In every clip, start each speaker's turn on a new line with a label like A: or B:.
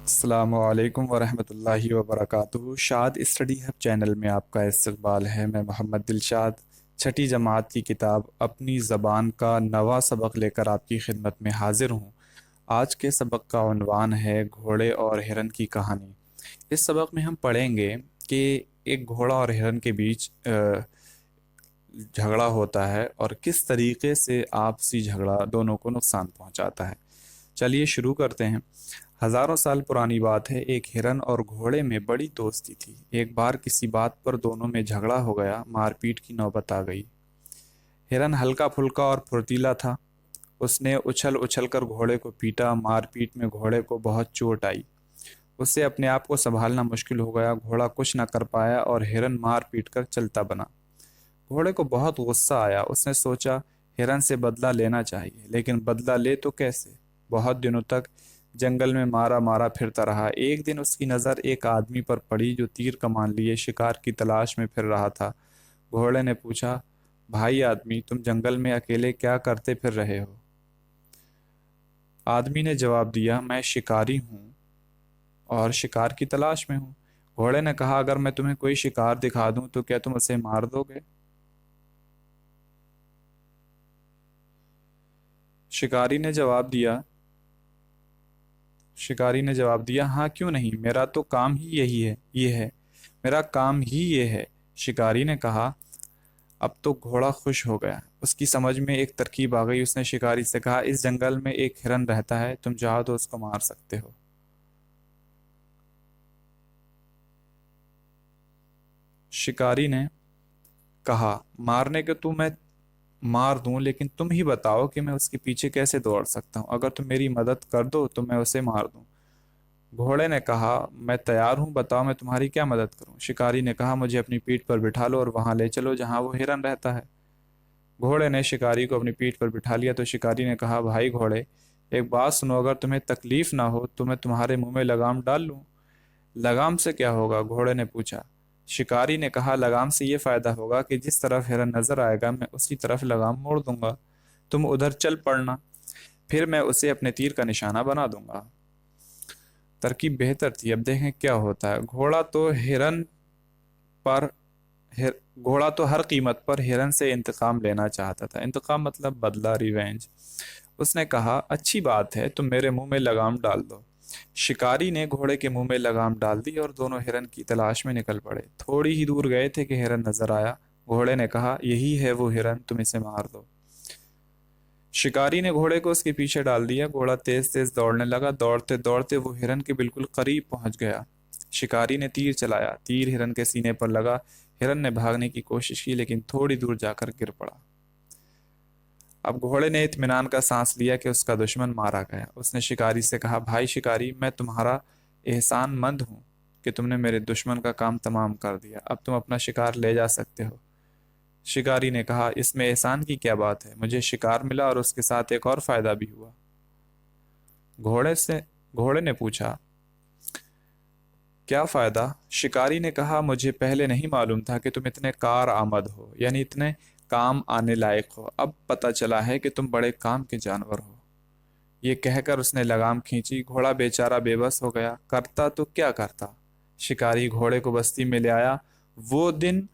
A: अस्सलाम वालेकुम वरहमतुल्लाहि वबरकातुहू। शाद स्टडी हब चैनल में आपका इस्तकबाल है। मैं मोहम्मद दिलशाद छठी जमात की किताब अपनी ज़बान का नवा सबक लेकर आपकी खिदमत में हाजिर हूँ। आज के सबक का उन्वान है घोड़े और हिरन की कहानी। इस सबक में हम पढ़ेंगे कि एक घोड़ा और हिरन के बीच झगड़ा होता है और किस तरीके से आपसी झगड़ा दोनों को नुकसान पहुंचाता है। चलिए शुरू करते हैं। हजारों साल पुरानी बात है। एक हिरन और घोड़े में बड़ी दोस्ती थी। एक बार किसी बात पर दोनों में झगड़ा हो गया, मारपीट की नौबत आ गई। हिरन हल्का फुल्का और फुर्तीला था। उसने उछल उछल कर घोड़े को पीटा। मारपीट में घोड़े को बहुत चोट आई। उससे अपने आप को संभालना मुश्किल हो गया। घोड़ा कुछ न कर पाया और हिरन मार पीट कर चलता बना। घोड़े को बहुत गुस्सा आया। उसने सोचा हिरन से बदला लेना चाहिए, लेकिन बदला ले तो कैसे। बहुत दिनों तक जंगल में मारा मारा फिरता रहा। एक दिन उसकी नज़र एक आदमी पर पड़ी जो तीर कमान लिए शिकार की तलाश में फिर रहा था। घोड़े ने पूछा, भाई आदमी, तुम जंगल में अकेले क्या करते फिर रहे हो। आदमी ने जवाब दिया, मैं शिकारी हूँ और शिकार की तलाश में हूँ। घोड़े ने कहा, अगर मैं तुम्हें कोई शिकार दिखा दूं तो क्या तुम उसे मार दोगे। शिकारी ने जवाब दिया शिकारी ने जवाब दिया, हाँ क्यों नहीं, मेरा तो काम ही यही है, ये है, मेरा काम ही ये है। शिकारी ने कहा। अब तो घोड़ा खुश हो गया। उसकी समझ में एक तरकीब आ गई। उसने शिकारी से कहा, इस जंगल में एक हिरन रहता है, तुम चाहो तो उसको मार सकते हो। शिकारी ने कहा, मारने के तो मैं मार दूं, लेकिन तुम ही बताओ कि मैं उसके पीछे कैसे दौड़ सकता हूँ। अगर तुम मेरी मदद कर दो तो मैं उसे मार दूं। घोड़े ने कहा, मैं तैयार हूँ, बताओ मैं तुम्हारी क्या मदद करूँ। शिकारी ने कहा, मुझे अपनी पीठ पर बिठा लो और वहां ले चलो जहां वो हिरन रहता है। घोड़े ने शिकारी को अपनी पीठ पर बिठा लिया तो शिकारी ने कहा, भाई घोड़े, एक बात सुनो, अगर तुम्हें तकलीफ ना हो तो मैं तुम्हारे मुंह में लगाम डाल लूं। लगाम से क्या होगा, घोड़े ने पूछा। शिकारी ने कहा, लगाम से ये फायदा होगा कि जिस तरफ हिरन नजर आएगा मैं उसी तरफ लगाम मोड़ दूंगा। तुम उधर चल पड़ना, फिर मैं उसे अपने तीर का निशाना बना दूंगा। तरकीब बेहतर थी। अब देखें क्या होता है। पर घोड़ा तो हर कीमत पर हिरन से इंतकाम लेना चाहता था। इंतकाम मतलब बदला, रिवेंज। उसने कहा, अच्छी बात है, तुम मेरे मुंह में लगाम डाल दो। शिकारी ने घोड़े के मुंह में लगाम डाल दी और दोनों हिरन की तलाश में निकल पड़े। थोड़ी ही दूर गए थे कि हिरन नजर आया। घोड़े ने कहा, यही है वो हिरन, तुम इसे मार दो। शिकारी ने घोड़े को उसके पीछे डाल दिया। घोड़ा तेज तेज दौड़ने लगा। दौड़ते दौड़ते वो हिरन के बिल्कुल करीब पहुंच गया। शिकारी ने तीर चलाया। तीर हिरन के सीने पर लगा। हिरन ने भागने की कोशिश की, लेकिन थोड़ी दूर जाकर गिर पड़ा। अब घोड़े ने इत्मीनान का सांस लिया कि उसका दुश्मन मारा गया। उसने शिकारी से कहा, भाई शिकारी, मैं तुम्हारा एहसानमंद हूँ कि तुमने मेरे दुश्मन का काम तमाम कर दिया। अब तुम अपना शिकार ले जा सकते हो। शिकारी ने कहा, इसमें एहसान की क्या बात है, मुझे शिकार मिला और उसके साथ एक और फायदा भी हुआ। घोड़े से घोड़े ने पूछा, क्या फायदा। शिकारी ने कहा, मुझे पहले नहीं मालूम था कि तुम इतने कार आमद हो, यानी इतने काम आने लायक हो। अब पता चला है कि तुम बड़े काम के जानवर हो। ये कहकर उसने लगाम खींची। घोड़ा बेचारा बेबस हो गया। करता तो क्या करता। शिकारी घोड़े को बस्ती में ले आया। वो दिन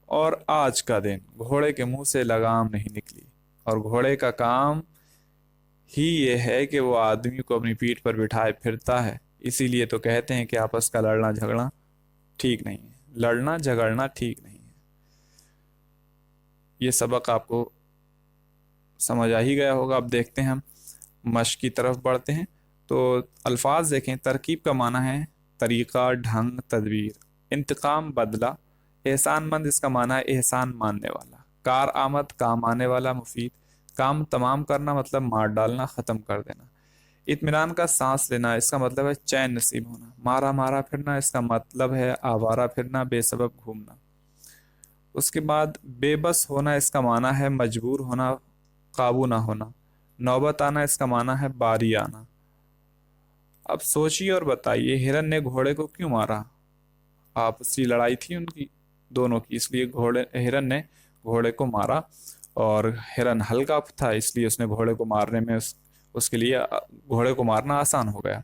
A: और आज का दिन घोड़े के मुंह से लगाम नहीं निकली। और घोड़े का काम ही ये है कि वो आदमी को अपनी पीठ पर बिठाए फिरता है। इसीलिए तो कहते हैं कि आपस का लड़ना झगड़ना ठीक नहीं है। लड़ना झगड़ना ठीक नहीं है। ये सबक आपको समझ आ ही गया होगा। अब देखते हैं हम मश्क की तरफ बढ़ते हैं। तो अल्फाज देखें। तरकीब का माना है तरीका, ढंग, तदबीर। इंतकाम, बदला। एहसानमंद, इसका माना है एहसान मानने वाला। कार आमद, काम आने वाला, मुफीद। काम तमाम करना मतलब मार डालना, ख़त्म कर देना। इत्मीनान का सांस लेना, इसका मतलब है चैन नसीब होना। मारा मारा फिरना, इसका मतलब है आवारा फिरना, बेसबब घूमना। उसके बाद बेबस होना, इसका माना है मजबूर होना, काबू ना होना। नौबत आना, इसका माना है बारी आना। अब सोचिए और बताइए, हिरन ने घोड़े को क्यों मारा। आपसी लड़ाई थी उनकी दोनों की, इसलिए हिरन ने घोड़े को मारा। और हिरन हल्का था, इसलिए उसने घोड़े को मारने में उसके लिए घोड़े को मारना आसान हो गया।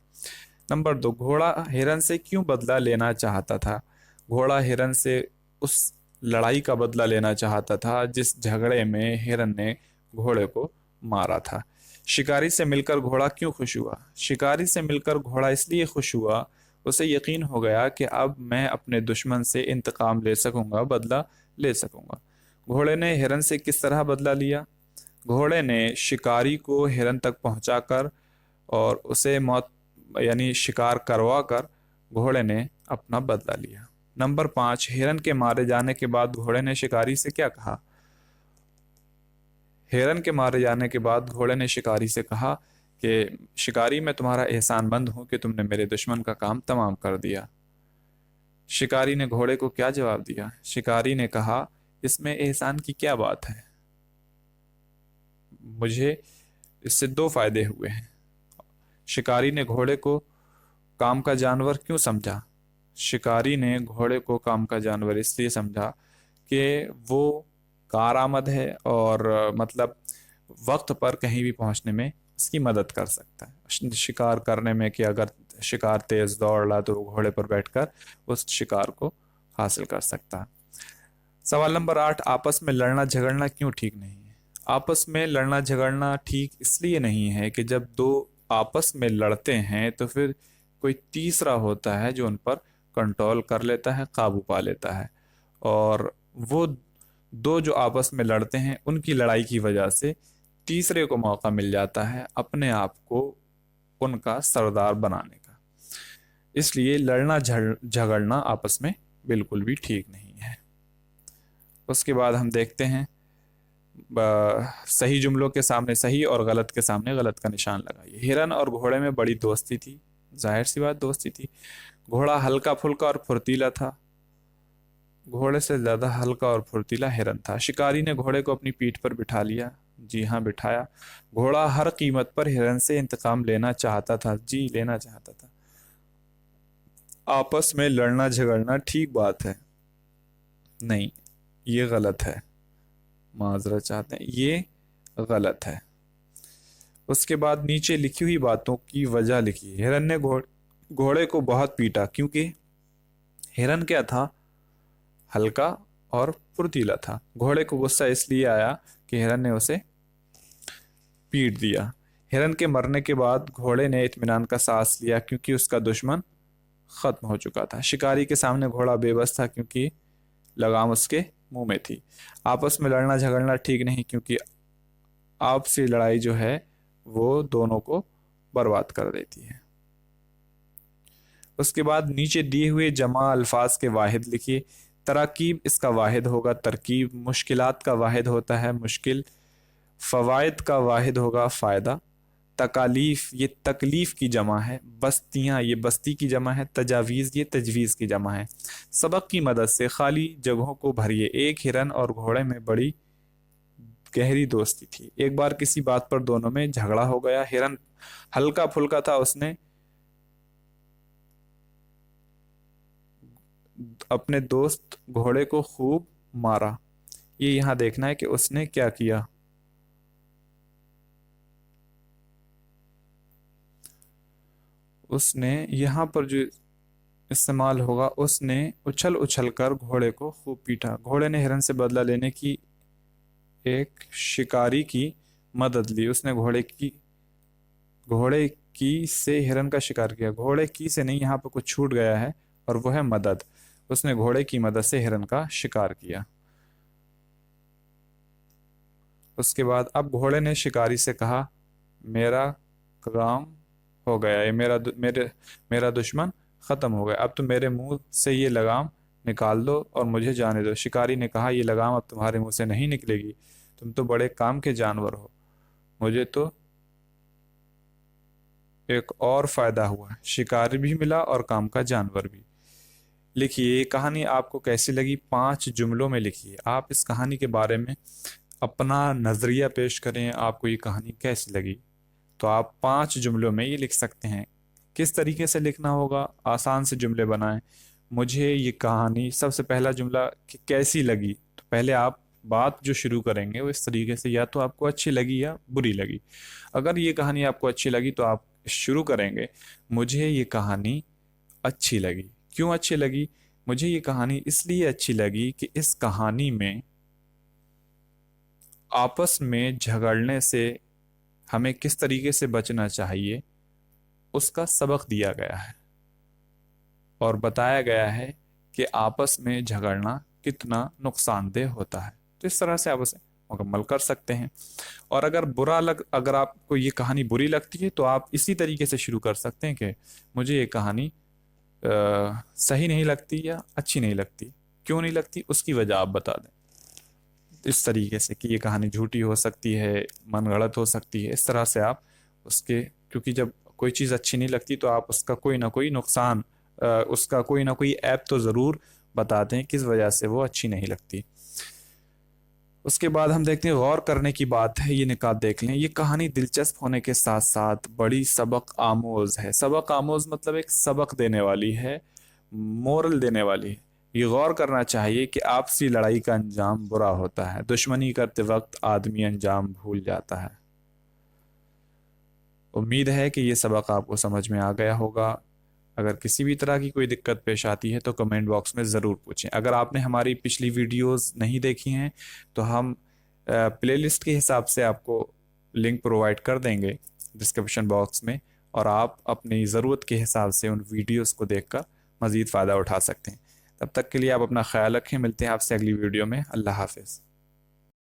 A: नंबर 2, घोड़ा हिरन से क्यों बदला लेना चाहता था? घोड़ा हिरन से उस लड़ाई का बदला लेना चाहता था जिस झगड़े में हिरन ने घोड़े को मारा था। शिकारी से मिलकर घोड़ा क्यों खुश हुआ? शिकारी से मिलकर घोड़ा इसलिए खुश हुआ, उसे यकीन हो गया कि अब मैं अपने दुश्मन से इंतकाम ले सकूंगा, बदला ले सकूंगा। घोड़े ने हिरन से किस तरह बदला लिया? घोड़े ने शिकारी को हिरन तक पहुंचाकर और उसे मौत यानी शिकार करवा कर घोड़े ने अपना बदला लिया। नंबर 5, हिरन के मारे जाने के बाद घोड़े ने शिकारी से क्या कहा? हिरन के मारे जाने के बाद घोड़े ने शिकारी से कहा कि शिकारी, मैं तुम्हारा एहसानमंद हूं कि तुमने मेरे दुश्मन का काम तमाम कर दिया। शिकारी ने घोड़े को क्या जवाब दिया? शिकारी ने कहा, इसमें एहसान की क्या बात है, मुझे इससे दो फायदे हुए हैं। शिकारी ने घोड़े को काम का जानवर क्यों समझा? शिकारी ने घोड़े को काम का जानवर इसलिए समझा कि वो कारआमद है और मतलब वक्त पर कहीं भी पहुंचने में उसकी मदद कर सकता है शिकार करने में, कि अगर शिकार तेज दौड़ रहा तो वो घोड़े पर बैठकर उस शिकार को हासिल कर सकता है। सवाल नंबर 8, आपस में लड़ना झगड़ना क्यों ठीक नहीं है? आपस में लड़ना झगड़ना ठीक इसलिए नहीं है कि जब दो आपस में लड़ते हैं तो फिर कोई तीसरा होता है जो उन पर कंट्रोल कर लेता है, काबू पा लेता है, और वो दो जो आपस में लड़ते हैं उनकी लड़ाई की वजह से तीसरे को मौका मिल जाता है अपने आप को उनका सरदार बनाने का। इसलिए लड़ना झगड़ना आपस में बिल्कुल भी ठीक नहीं है। उसके बाद हम देखते हैं सही जुमलों के सामने सही और गलत के सामने गलत का निशान लगाइए। हिरन और घोड़े में बड़ी दोस्ती थी, जाहिर सी बात दोस्ती थी। घोड़ा हल्का फुल्का और फुर्तीला था, घोड़े से ज्यादा हल्का और फुर्तीला हिरन था। शिकारी ने घोड़े को अपनी पीठ पर बिठा लिया, जी हाँ बिठाया। घोड़ा हर कीमत पर हिरन से इंतकाम लेना चाहता था, जी लेना चाहता था। आपस में लड़ना झगड़ना ठीक बात है, नहीं ये गलत है, माजरत चाहते हैं, ये गलत है। उसके बाद नीचे लिखी हुई बातों की वजह लिखी। हिरन ने घोड़े को बहुत पीटा क्योंकि हिरन क्या था, हल्का और फुर्तीला था। घोड़े को गुस्सा इसलिए आया कि हिरन ने उसे पीट दिया। हिरन के मरने के बाद घोड़े ने इत्मीनान का सांस लिया क्योंकि उसका दुश्मन खत्म हो चुका था। शिकारी के सामने घोड़ा बेबस था क्योंकि लगाम उसके मुंह में थी। आपस में लड़ना झगड़ना ठीक नहीं क्योंकि आपसी लड़ाई जो है वो दोनों को बर्बाद कर देती है। उसके बाद नीचे दिए हुए जमा अल्फाज के वाहिद लिखिए। तराकीब इसका वाहिद होगा तरकीब, मुश्किलात का वाहिद होता है मुश्किल, फवायद का वाहिद होगा फ़ायदा, तकालीफ ये तकलीफ की जमा है, बस्तियाँ ये बस्ती की जमा है, तजावीज़ ये तजवीज़ की जमा है। सबक की मदद से खाली जगहों को भरिए। एक हिरन और घोड़े में बड़ी गहरी दोस्ती थी। एक बार किसी बात पर दोनों में झगड़ा हो गया। हिरन हल्का फुल्का था, उसने अपने दोस्त घोड़े को खूब मारा। ये यहाँ देखना है कि उसने क्या किया। उसने यहाँ पर जो इस्तेमाल होगा, उसने उछल उछल कर घोड़े को खूब पीटा। घोड़े ने हिरन से बदला लेने की एक शिकारी की मदद ली। उसने घोड़े की से हिरन का शिकार किया। घोड़े की से नहीं, यहाँ पर कुछ छूट गया है और वो है मदद। उसने घोड़े की मदद से हिरन का शिकार किया। उसके बाद अब घोड़े ने शिकारी से कहा, मेरा काम हो गया, ये मेरा दुश्मन खत्म हो गया, अब तुम मेरे मुंह से ये लगाम निकाल दो और मुझे जाने दो। शिकारी ने कहा, ये लगाम अब तुम्हारे मुंह से नहीं निकलेगी, तुम तो बड़े काम के जानवर हो, मुझे तो एक और फायदा हुआ, शिकारी भी मिला और काम का जानवर भी। लिखिए ये कहानी आपको कैसी लगी, 5 जुमलों में लिखिए। आप इस कहानी के बारे में अपना नज़रिया पेश करें, आपको ये कहानी कैसी लगी। तो आप 5 जुमलों में ये लिख सकते हैं। किस तरीके से लिखना होगा, आसान से जुमले बनाएं। मुझे ये कहानी, सबसे पहला जुमला कि कैसी लगी, तो पहले आप बात जो शुरू करेंगे वो इस तरीके से, या तो आपको अच्छी लगी या बुरी लगी। अगर ये कहानी आपको अच्छी लगी तो आप शुरू करेंगे। मुझे ये कहानी अच्छी लगी। क्यों अच्छी लगी? मुझे ये कहानी इसलिए अच्छी लगी कि इस कहानी में आपस में झगड़ने से हमें किस तरीके से बचना चाहिए उसका सबक दिया गया है, और बताया गया है कि आपस में झगड़ना कितना नुकसानदेह होता है। तो इस तरह से आप उसे मुकम्मल कर सकते हैं। और अगर आपको ये कहानी बुरी लगती है तो आप इसी तरीके से शुरू कर सकते हैं कि मुझे ये कहानी सही नहीं लगती या अच्छी नहीं लगती। क्यों नहीं लगती उसकी वजह आप बता दें, इस तरीके से कि ये कहानी झूठी हो सकती है, मन गढ़ंत हो सकती है। इस तरह से आप उसके, क्योंकि जब कोई चीज़ अच्छी नहीं लगती तो आप उसका कोई ना कोई नुकसान, उसका कोई ना कोई ऐप तो ज़रूर बताते हैं किस वजह से वो अच्छी नहीं लगती। उसके बाद हम देखते हैं, गौर करने की बात है, ये निकात देख लें। ये कहानी दिलचस्प होने के साथ साथ बड़ी सबक आमोज है। सबक आमोज मतलब एक सबक देने वाली है, मोरल देने वाली है। ये गौर करना चाहिए कि आपसी लड़ाई का अंजाम बुरा होता है, दुश्मनी करते वक्त आदमी अंजाम भूल जाता है। उम्मीद है कि ये सबक आपको समझ में आ गया होगा। अगर किसी भी तरह की कोई दिक्कत पेश आती है तो कमेंट बॉक्स में ज़रूर पूछें। अगर आपने हमारी पिछली वीडियोस नहीं देखी हैं तो हम प्लेलिस्ट के हिसाब से आपको लिंक प्रोवाइड कर देंगे डिस्क्रिप्शन बॉक्स में, और आप अपनी ज़रूरत के हिसाब से उन वीडियोस को देखकर मज़ीद फ़ायदा उठा सकते हैं। तब तक के लिए आप अपना ख्याल रखें। मिलते हैं आपसे अगली वीडियो में। अल्लाह हाफ़िज़।